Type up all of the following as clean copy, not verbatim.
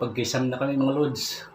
Magkisam na kami mga lods.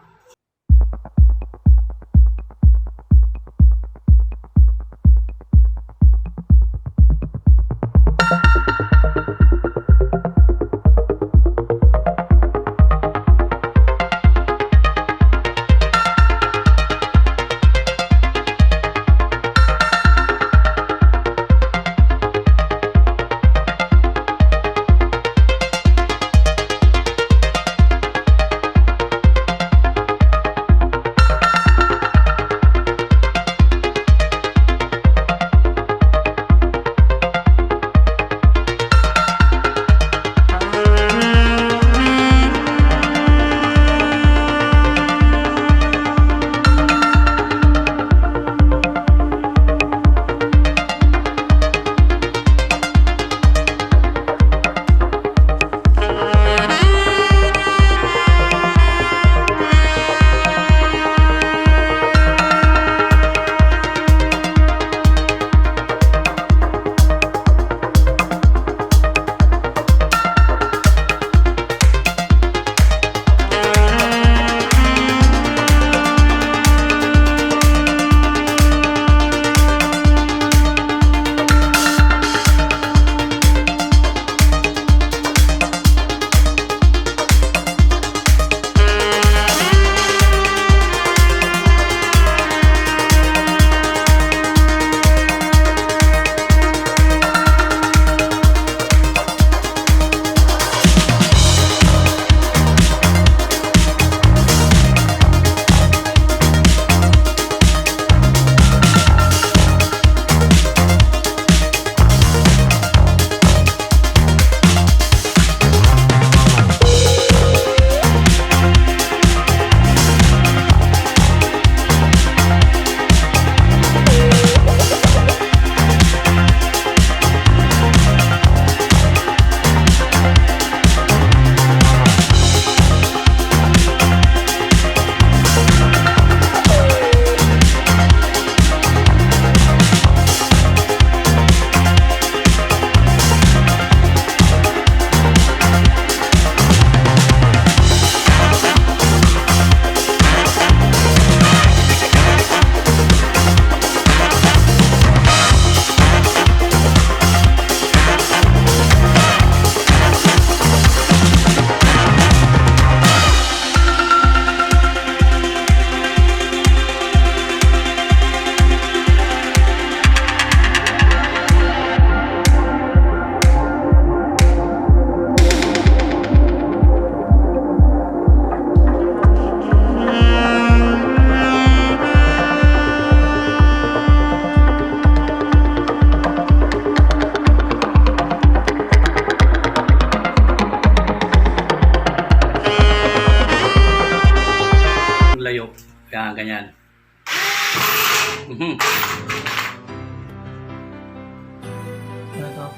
Layo. Kaya ganyan.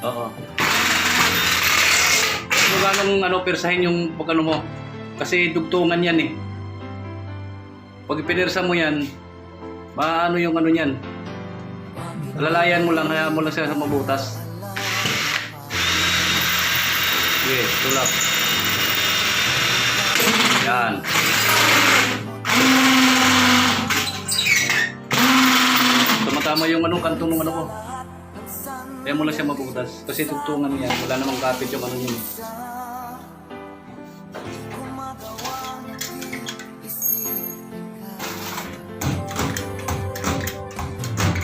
Oo. Wala nang persahin yung pag mo. Kasi dugtungan yan eh. Pag ipinirsa mo yan, maano yung yan. Lalayan mo lang, hayaan mo lang siya sa mabutas. Okay, tulak. Yan. Tama yung kanto ng ko. Kaya mo lang siya mabutas. Kasi tugtungan yan. Wala namang kapit yung yun.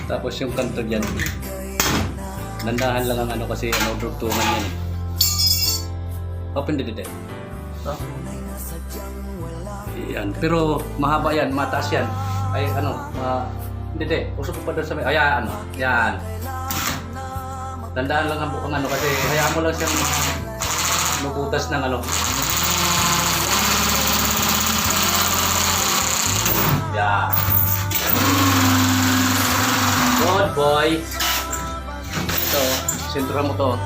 Tapos yung kanto dyan. Dandahan lang ang kasi tugtungan yan. Open dito. Yan. Pero mahaba yan. Mataas yan. Ay hindi, usok pa doon sa may, ayan, yan. Tandaan lang ang bukang kasi hayaan mo lang siyang mabutas ng Yan. Good boy. Ito, sentro mo to.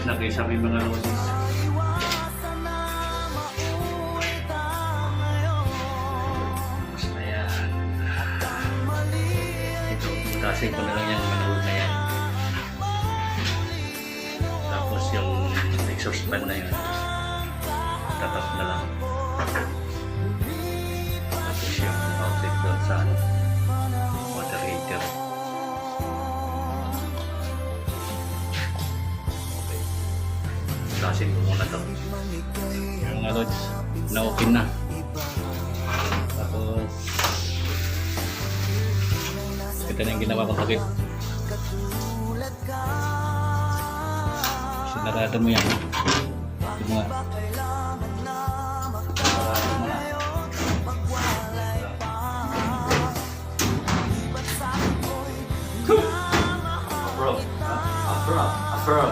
Nag-isa may mga nosis. Kasi ko na lang yung manood na yan. Tapos yung exhaust fan na yun. Tatap na lang. Tapos yung outlet doon sa ano, water heater. Okay. Tasin ko muna to. Yung mga lods, na-open na. Tapos, ito na yung ginawa kong takip. Sinarado mo yan. Yung mga sinarado mo na. Afro.